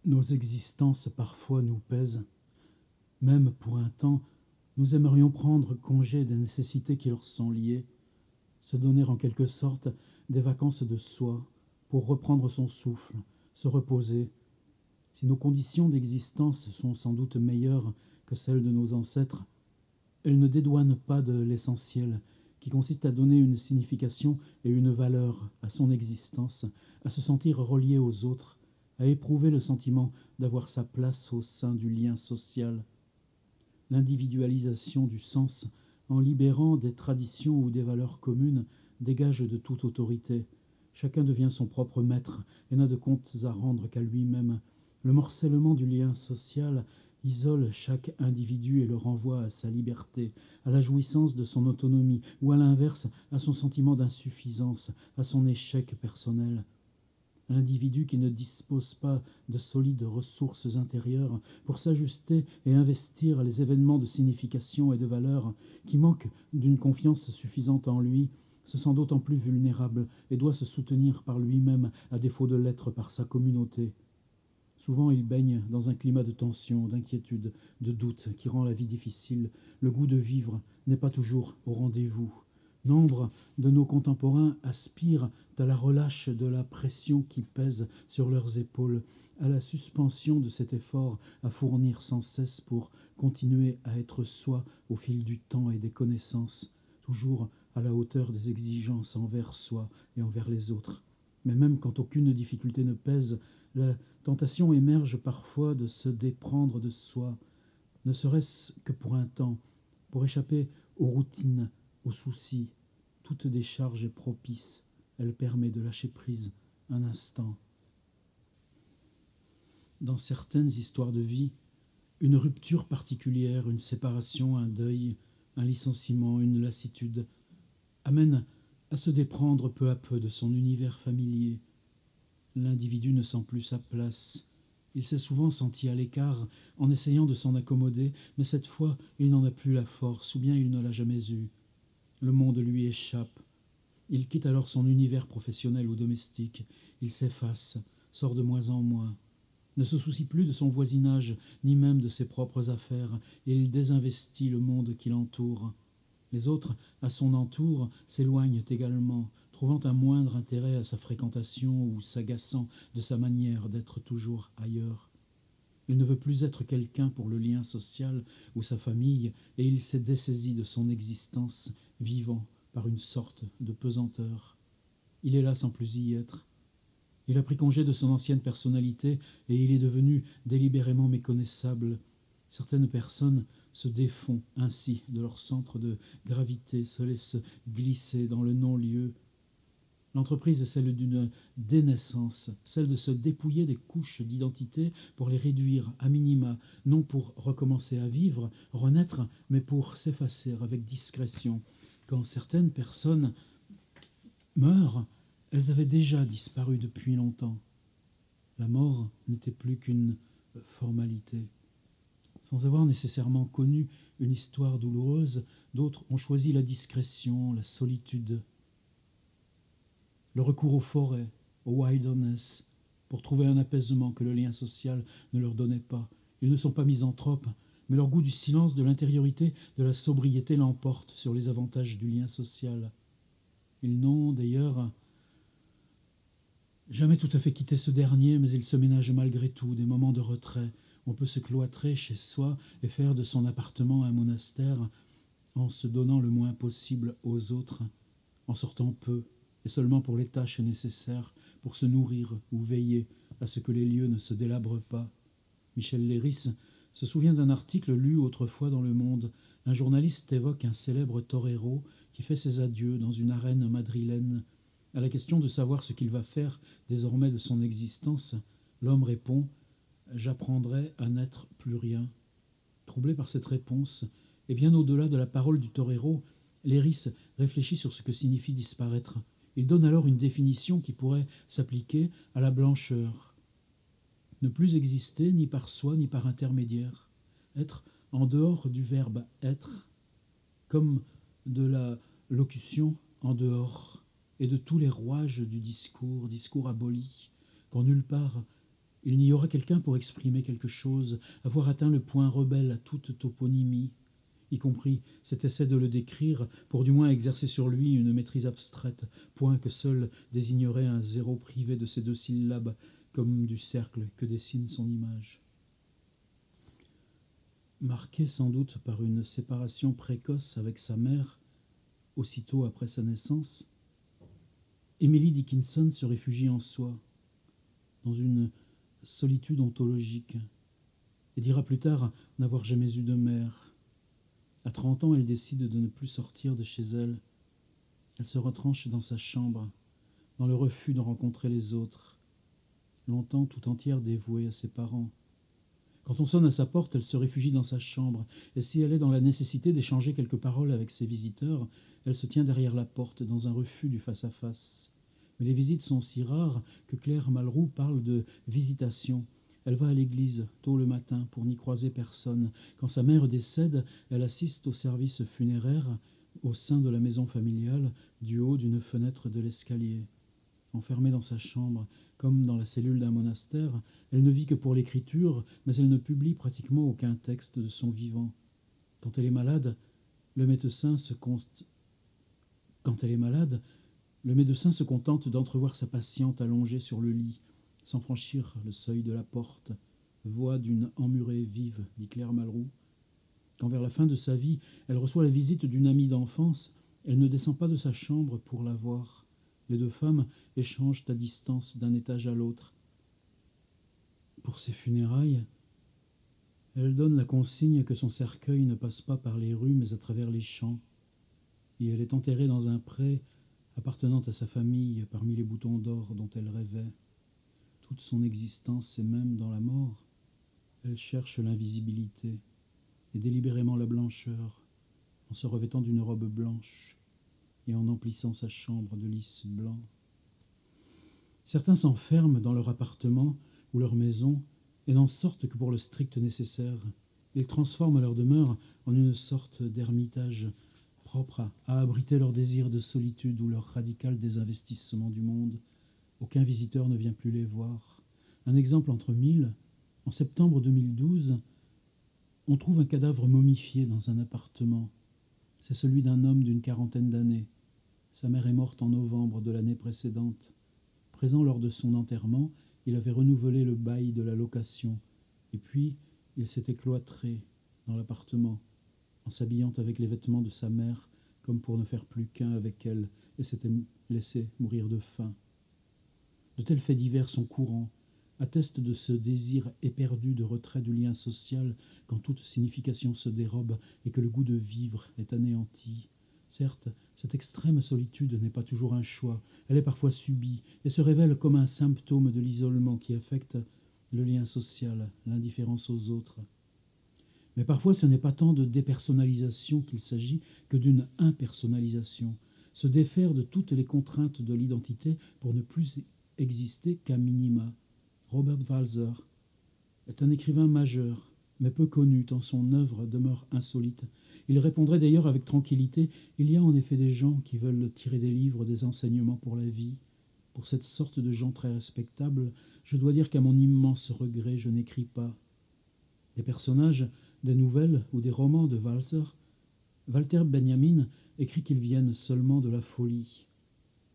Nos existences parfois nous pèsent. Même pour un temps, nous aimerions prendre congé des nécessités qui leur sont liées, se donner en quelque sorte des vacances de soi pour reprendre son souffle, se reposer. Si nos conditions d'existence sont sans doute meilleures que celles de nos ancêtres, elles ne dédouanent pas de l'essentiel, qui consiste à donner une signification et une valeur à son existence, à se sentir relié aux autres, à éprouver le sentiment d'avoir sa place au sein du lien social. L'individualisation du sens, en libérant des traditions ou des valeurs communes, dégage de toute autorité. Chacun devient son propre maître et n'a de comptes à rendre qu'à lui-même. Le morcellement du lien social isole chaque individu et le renvoie à sa liberté, à la jouissance de son autonomie, ou à l'inverse, à son sentiment d'insuffisance, à son échec personnel. L'individu qui ne dispose pas de solides ressources intérieures pour s'ajuster et investir les événements de signification et de valeur, qui manque d'une confiance suffisante en lui, se sent d'autant plus vulnérable et doit se soutenir par lui-même, à défaut de l'être par sa communauté. Souvent, il baigne dans un climat de tension, d'inquiétude, de doute qui rend la vie difficile. Le goût de vivre n'est pas toujours au rendez-vous. Nombre de nos contemporains aspirent à la relâche de la pression qui pèse sur leurs épaules, à la suspension de cet effort à fournir sans cesse pour continuer à être soi au fil du temps et des connaissances, toujours à la hauteur des exigences envers soi et envers les autres. Mais même quand aucune difficulté ne pèse, la tentation émerge parfois de se déprendre de soi, ne serait-ce que pour un temps, pour échapper aux routines, aux soucis. Toute décharge est propice, elle permet de lâcher prise un instant. Dans certaines histoires de vie, une rupture particulière, une séparation, un deuil, un licenciement, une lassitude, amène à se déprendre peu à peu de son univers familier. L'individu ne sent plus sa place. Il s'est souvent senti à l'écart en essayant de s'en accommoder, mais cette fois, il n'en a plus la force, ou bien il ne l'a jamais eue. Le monde lui échappe. Il quitte alors son univers professionnel ou domestique. Il s'efface, sort de moins en moins, ne se soucie plus de son voisinage, ni même de ses propres affaires, et il désinvestit le monde qui l'entoure. Les autres, à son entour, s'éloignent également, trouvant un moindre intérêt à sa fréquentation ou s'agaçant de sa manière d'être toujours ailleurs. Il ne veut plus être quelqu'un pour le lien social ou sa famille, et il s'est dessaisi de son existence, vivant par une sorte de pesanteur. Il est là sans plus y être. Il a pris congé de son ancienne personnalité et il est devenu délibérément méconnaissable. Certaines personnes se défont ainsi de leur centre de gravité, se laissent glisser dans le non-lieu. L'entreprise est celle d'une dénaissance, celle de se dépouiller des couches d'identité pour les réduire à minima, non pour recommencer à vivre, renaître, mais pour s'effacer avec discrétion. Quand certaines personnes meurent, elles avaient déjà disparu depuis longtemps. La mort n'était plus qu'une formalité. Sans avoir nécessairement connu une histoire douloureuse, d'autres ont choisi la discrétion, la solitude, le recours aux forêts, au wilderness, pour trouver un apaisement que le lien social ne leur donnait pas. Ils ne sont pas misanthropes, mais leur goût du silence, de l'intériorité, de la sobriété l'emporte sur les avantages du lien social. Ils n'ont d'ailleurs jamais tout à fait quitté ce dernier, mais ils se ménagent malgré tout des moments de retrait. On peut se cloîtrer chez soi et faire de son appartement un monastère en se donnant le moins possible aux autres, en sortant peu, et seulement pour les tâches nécessaires, pour se nourrir ou veiller à ce que les lieux ne se délabrent pas. Michel Léris se souvient d'un article lu autrefois dans Le Monde. Un journaliste évoque un célèbre torero qui fait ses adieux dans une arène madrilène. À la question de savoir ce qu'il va faire désormais de son existence, l'homme répond « J'apprendrai à n'être plus rien ». Troublé par cette réponse, et bien au-delà de la parole du torero, Léris réfléchit sur ce que signifie disparaître. Il donne alors une définition qui pourrait s'appliquer à la blancheur. Ne plus exister ni par soi ni par intermédiaire. Être en dehors du verbe être, comme de la locution en dehors, et de tous les rouages du discours, discours aboli, quand nulle part Il n'y aura quelqu'un pour exprimer quelque chose, avoir atteint le point rebelle à toute toponymie, y compris cet essai de le décrire, pour du moins exercer sur lui une maîtrise abstraite, point que seul désignerait un zéro privé de ces deux syllabes, comme du cercle que dessine son image. Marqué sans doute par une séparation précoce avec sa mère, aussitôt après sa naissance, Emily Dickinson se réfugie en soi, dans une solitude ontologique, et dira plus tard n'avoir jamais eu de mère. À 30 ans, elle décide de ne plus sortir de chez elle. Elle se retranche dans sa chambre, dans le refus de rencontrer les autres, longtemps tout entière dévouée à ses parents. Quand on sonne à sa porte, elle se réfugie dans sa chambre, et si elle est dans la nécessité d'échanger quelques paroles avec ses visiteurs, elle se tient derrière la porte, dans un refus du face-à-face. Mais les visites sont si rares que Claire Malroux parle de visitation. Elle va à l'église tôt le matin pour n'y croiser personne. Quand sa mère décède, elle assiste au service funéraire au sein de la maison familiale, du haut d'une fenêtre de l'escalier. Enfermée dans sa chambre, comme dans la cellule d'un monastère, elle ne vit que pour l'écriture, mais elle ne publie pratiquement aucun texte de son vivant. Quand elle est malade, le médecin se contente d'entrevoir sa patiente allongée sur le lit, sans franchir le seuil de la porte. Voix d'une emmurée vive, dit Claire Malroux. Quand vers la fin de sa vie, elle reçoit la visite d'une amie d'enfance, elle ne descend pas de sa chambre pour la voir. Les deux femmes échangent à distance d'un étage à l'autre. Pour ses funérailles, elle donne la consigne que son cercueil ne passe pas par les rues mais à travers les champs, et elle est enterrée dans un pré appartenant à sa famille parmi les boutons d'or dont elle rêvait. Toute son existence et même dans la mort, elle cherche l'invisibilité et délibérément la blancheur, en se revêtant d'une robe blanche et en emplissant sa chambre de lys blanc. Certains s'enferment dans leur appartement ou leur maison et n'en sortent que pour le strict nécessaire. Ils transforment leur demeure en une sorte d'ermitage propre à abriter leur désir de solitude ou leur radical désinvestissement du monde. Aucun visiteur ne vient plus les voir. Un exemple entre mille, en septembre 2012, on trouve un cadavre momifié dans un appartement. C'est celui d'un homme d'une quarantaine d'années. Sa mère est morte en novembre de l'année précédente. Présent lors de son enterrement, il avait renouvelé le bail de la location. Et puis, il s'était cloîtré dans l'appartement, en s'habillant avec les vêtements de sa mère, comme pour ne faire plus qu'un avec elle, et s'était laissé mourir de faim. De tels faits divers sont courants, attestent de ce désir éperdu de retrait du lien social quand toute signification se dérobe et que le goût de vivre est anéanti. Certes, cette extrême solitude n'est pas toujours un choix, elle est parfois subie et se révèle comme un symptôme de l'isolement qui affecte le lien social, l'indifférence aux autres. Mais parfois ce n'est pas tant de dépersonnalisation qu'il s'agit que d'une impersonnalisation, se défaire de toutes les contraintes de l'identité pour ne plus exister qu'à minima. Robert Walser est un écrivain majeur, mais peu connu tant son œuvre demeure insolite. Il répondrait d'ailleurs avec tranquillité « Il y a en effet des gens qui veulent tirer des livres des enseignements pour la vie. Pour cette sorte de gens très respectables, je dois dire qu'à mon immense regret, je n'écris pas. » Des personnages, des nouvelles ou des romans de Walser, Walter Benjamin écrit qu'ils viennent seulement de la folie.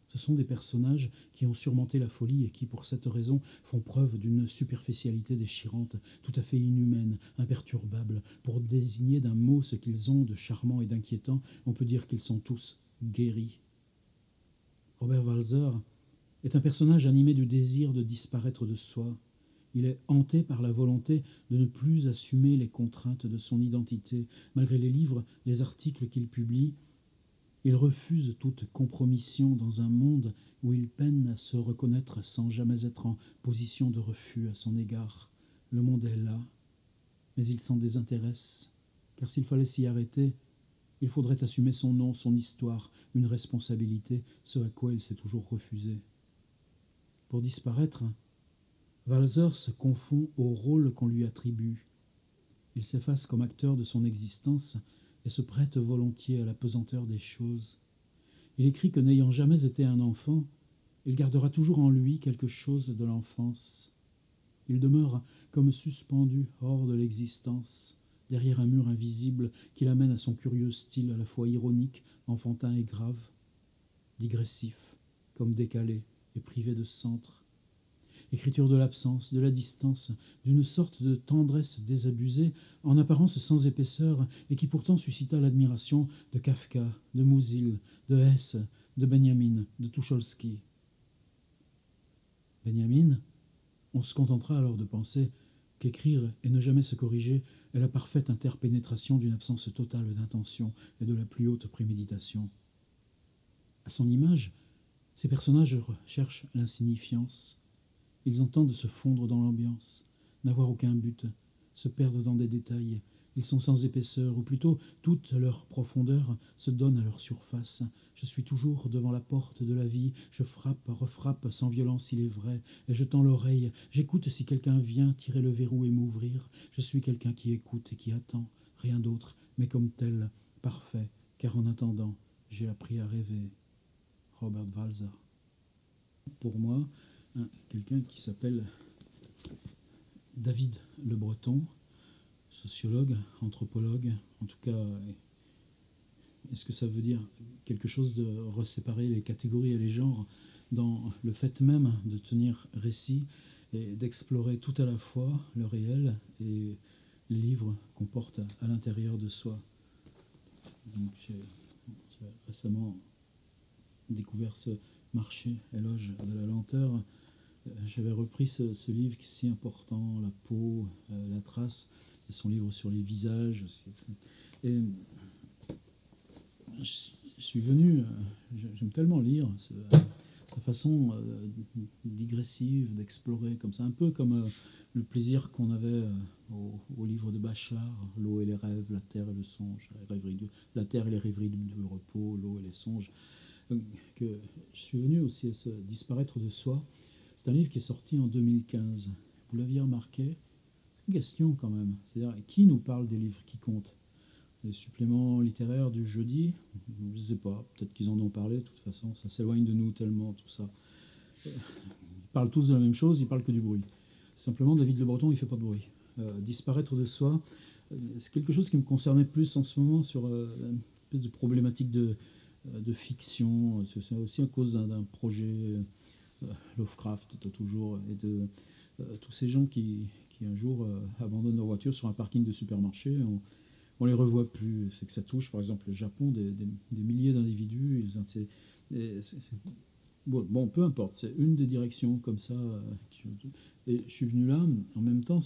Ce sont des personnages qui ont surmonté la folie et qui, pour cette raison, font preuve d'une superficialité déchirante, tout à fait inhumaine, imperturbable. Pour désigner d'un mot ce qu'ils ont de charmant et d'inquiétant, on peut dire qu'ils sont tous guéris. Robert Walser est un personnage animé du désir de disparaître de soi. Il est hanté par la volonté de ne plus assumer les contraintes de son identité. Malgré les livres, les articles qu'il publie, il refuse toute compromission dans un monde où il peine à se reconnaître sans jamais être en position de refus à son égard. Le monde est là, mais il s'en désintéresse, car s'il fallait s'y arrêter, il faudrait assumer son nom, son histoire, une responsabilité, ce à quoi il s'est toujours refusé. Pour disparaître, Walser se confond au rôle qu'on lui attribue. Il s'efface comme acteur de son existence et se prête volontiers à la pesanteur des choses. Il écrit que n'ayant jamais été un enfant, il gardera toujours en lui quelque chose de l'enfance. Il demeure comme suspendu hors de l'existence, derrière un mur invisible qui l'amène à son curieux style à la fois ironique, enfantin et grave, digressif, comme décalé et privé de centre. Écriture de l'absence, de la distance, d'une sorte de tendresse désabusée, en apparence sans épaisseur, et qui pourtant suscita l'admiration de Kafka, de Musil, de Hesse, de Benjamin, de Tucholsky. Benjamin, on se contentera alors de penser qu'écrire et ne jamais se corriger est la parfaite interpénétration d'une absence totale d'intention et de la plus haute préméditation. À son image, ces personnages cherchent l'insignifiance. Ils entendent se fondre dans l'ambiance, n'avoir aucun but, se perdre dans des détails. Ils sont sans épaisseur, ou plutôt toute leur profondeur se donne à leur surface. Je suis toujours devant la porte de la vie, je frappe, refrappe sans violence il est vrai, et je tends l'oreille, j'écoute si quelqu'un vient tirer le verrou et m'ouvrir. Je suis quelqu'un qui écoute et qui attend, rien d'autre, mais comme tel, parfait, car en attendant, j'ai appris à rêver. Robert Walser. Pour moi, quelqu'un qui s'appelle David Le Breton, sociologue, anthropologue, en tout cas, est-ce que ça veut dire quelque chose de reséparer les catégories et les genres dans le fait même de tenir récit et d'explorer tout à la fois le réel et les livres qu'on porte à l'intérieur de soi. Donc, j'ai récemment découvert ce marché, éloge de la lenteur. J'avais repris ce livre qui est si important, La peau, la trace, son livre sur les visages. Et je suis venu, j'aime tellement lire, sa façon digressive d'explorer, comme ça, un peu comme le plaisir qu'on avait au livre de Bachelard, L'eau et les rêves, la terre et le songe, la terre et les rêveries du repos, l'eau et les songes. Donc, que je suis venu aussi à se disparaître de soi. C'est un livre qui est sorti en 2015. Vous l'aviez remarqué? C'est une question quand même. C'est-à-dire, qui nous parle des livres qui comptent? Les suppléments littéraires du jeudi? Je ne sais pas. Peut-être qu'ils en ont parlé. De toute façon, ça s'éloigne de nous tellement, tout ça. Ils parlent tous de la même chose, ils parlent que du bruit. Simplement, David Le Breton, il ne fait pas de bruit. Disparaître de soi, c'est quelque chose qui me concernait plus en ce moment sur une espèce de problématique de fiction. C'est aussi à cause d'un projet Lovecraft, toujours, et de tous ces gens qui un jour abandonnent leur voiture sur un parking de supermarché. On les revoit plus. C'est que ça touche, par exemple, le Japon, des milliers d'individus. Bon, peu importe. C'est une des directions comme ça. Et je suis venu là, en même temps,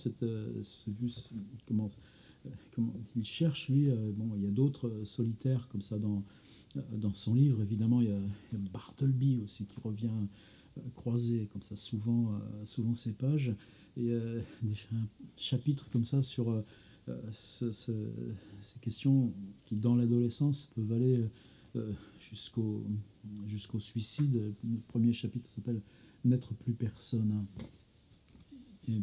comment il cherche, lui. Bon, il y a d'autres solitaires comme ça dans son livre. Évidemment, il y a Bartleby aussi qui revient croisé comme ça souvent ces pages. Et un chapitre comme ça sur ces questions qui, dans l'adolescence, peuvent aller jusqu'au suicide. Le premier chapitre s'appelle N'être plus personne. Et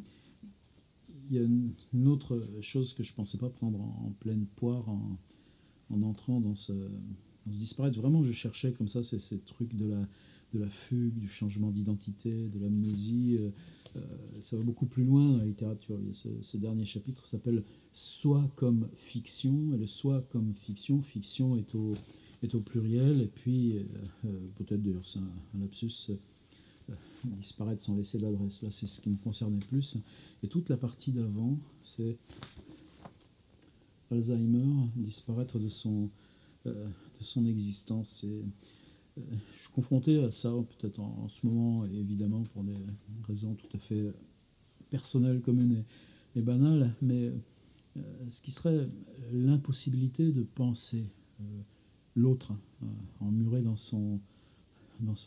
il y a une autre chose que je ne pensais pas prendre en pleine poire en entrant dans ce disparaître. Vraiment, je cherchais comme ça ces trucs de la fugue, du changement d'identité, de l'amnésie. Ça va beaucoup plus loin dans la littérature. Il y a ce dernier chapitre s'appelle Soi comme fiction, et le soi comme fiction, fiction est au pluriel, et puis peut-être d'ailleurs c'est un lapsus, disparaître sans laisser d'adresse. Là, c'est ce qui me concernait plus. Et toute la partie d'avant, c'est Alzheimer, disparaître de son existence. Et je suis confronté à ça, peut-être en ce moment, et évidemment pour des raisons tout à fait personnelles, communes et banales, mais ce qui serait l'impossibilité de penser l'autre emmuré dans son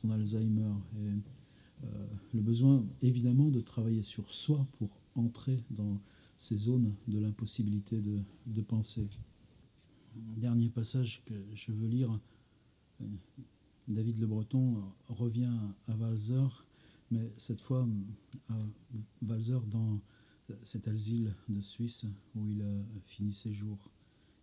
Alzheimer, et le besoin évidemment de travailler sur soi pour entrer dans ces zones de l'impossibilité de penser. Dernier passage que je veux lire. David Le Breton revient à Walser, mais cette fois à Walser dans cet asile de Suisse où il a fini ses jours.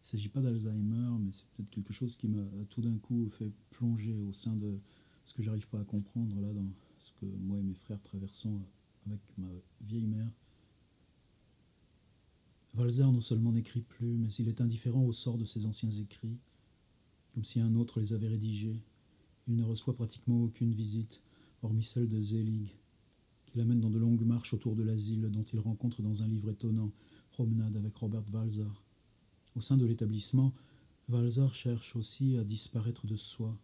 Il ne s'agit pas d'Alzheimer, mais c'est peut-être quelque chose qui m'a tout d'un coup fait plonger au sein de ce que j'arrive pas à comprendre là dans ce que moi et mes frères traversons avec ma vieille mère. Walser non seulement n'écrit plus, mais il est indifférent au sort de ses anciens écrits, comme si un autre les avait rédigés. Il ne reçoit pratiquement aucune visite, hormis celle de Zelig, qui l'amène dans de longues marches autour de l'asile, dont il rencontre dans un livre étonnant, Promenade avec Robert Walser. Au sein de l'établissement, Walser cherche aussi à disparaître de soi.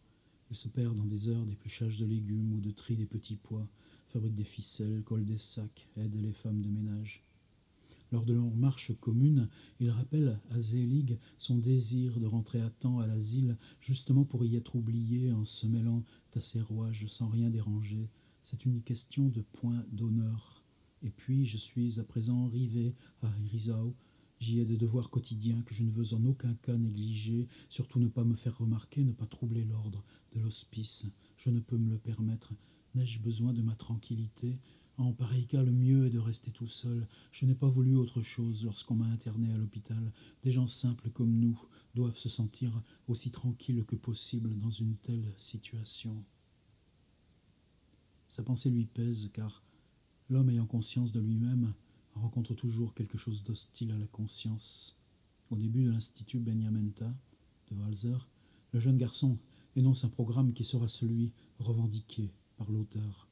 Il se perd dans des heures d'épluchage de légumes ou de tri des petits pois, fabrique des ficelles, colle des sacs, aide les femmes de ménage. Lors de leur marche commune, il rappelle à Zelig son désir de rentrer à temps à l'asile, justement pour y être oublié en se mêlant à ses rouages sans rien déranger. C'est une question de point d'honneur. Et puis, je suis à présent rivé à Herisau. J'y ai des devoirs quotidiens que je ne veux en aucun cas négliger, surtout ne pas me faire remarquer, ne pas troubler l'ordre de l'hospice. Je ne peux me le permettre. N'ai-je besoin de ma tranquillité ? En pareil cas, le mieux est de rester tout seul. Je n'ai pas voulu autre chose lorsqu'on m'a interné à l'hôpital. Des gens simples comme nous doivent se sentir aussi tranquilles que possible dans une telle situation. Sa pensée lui pèse, car l'homme ayant conscience de lui-même rencontre toujours quelque chose d'hostile à la conscience. Au début de l'Institut Beniamenta de Walser, le jeune garçon énonce un programme qui sera celui revendiqué par l'auteur.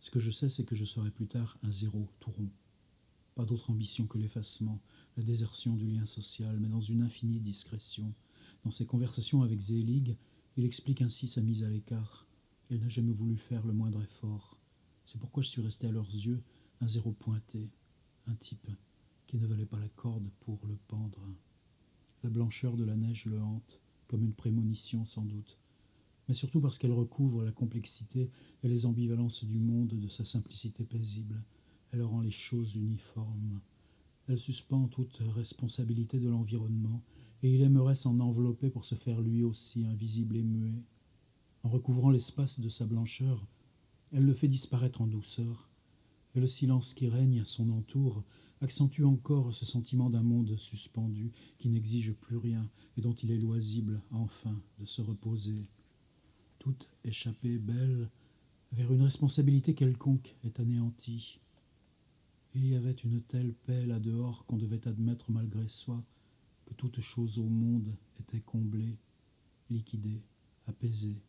Ce que je sais, c'est que je serai plus tard un zéro tout rond. Pas d'autre ambition que l'effacement, la désertion du lien social, mais dans une infinie discrétion. Dans ses conversations avec Zelig, il explique ainsi sa mise à l'écart. Il n'a jamais voulu faire le moindre effort. C'est pourquoi je suis resté à leurs yeux un zéro pointé, un type qui ne valait pas la corde pour le pendre. La blancheur de la neige le hante, comme une prémonition sans doute, mais surtout parce qu'elle recouvre la complexité et les ambivalences du monde de sa simplicité paisible. Elle rend les choses uniformes. Elle suspend toute responsabilité de l'environnement, et il aimerait s'en envelopper pour se faire lui aussi invisible et muet. En recouvrant l'espace de sa blancheur, elle le fait disparaître en douceur, et le silence qui règne à son entour accentue encore ce sentiment d'un monde suspendu qui n'exige plus rien et dont il est loisible, enfin, de se reposer. Toute échappée belle vers une responsabilité quelconque est anéantie. Il y avait une telle paix là-dehors qu'on devait admettre malgré soi que toute chose au monde était comblée, liquidée, apaisée.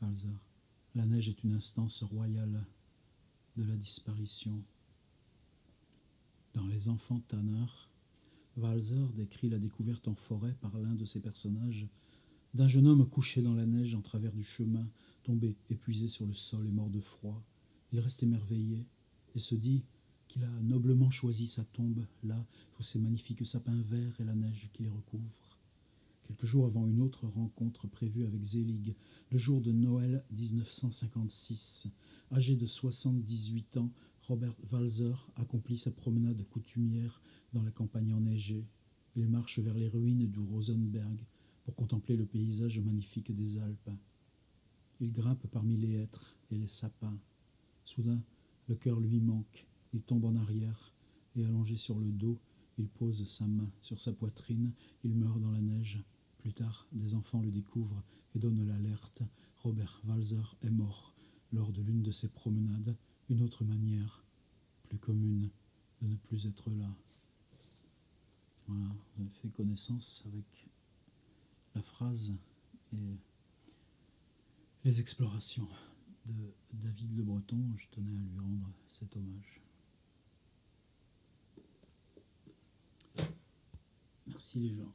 Walser. La neige est une instance royale de la disparition. Dans Les Enfants tanneurs, Walser décrit la découverte en forêt par l'un de ses personnages d'un jeune homme couché dans la neige en travers du chemin, tombé épuisé sur le sol et mort de froid. Il reste émerveillé et se dit qu'il a noblement choisi sa tombe, là, sous ces magnifiques sapins verts et la neige qui les recouvre. Quelques jours avant une autre rencontre prévue avec Zelig, le jour de Noël 1956, âgé de 78 ans, Robert Walser accomplit sa promenade coutumière dans la campagne enneigée. Il marche vers les ruines du Rosenberg pour contempler le paysage magnifique des Alpes. Il grimpe parmi les hêtres et les sapins. Soudain, le cœur lui manque. Il tombe en arrière et, allongé sur le dos, il pose sa main sur sa poitrine. Il meurt dans la neige. Plus tard, des enfants le découvrent et donnent l'alerte. Robert Walser est mort lors de l'une de ses promenades. Une autre manière, plus commune, de ne plus être là. Voilà, vous avez fait connaissance avec la phrase et les explorations de David Le Breton. Je tenais à lui rendre cet hommage. Merci les gens.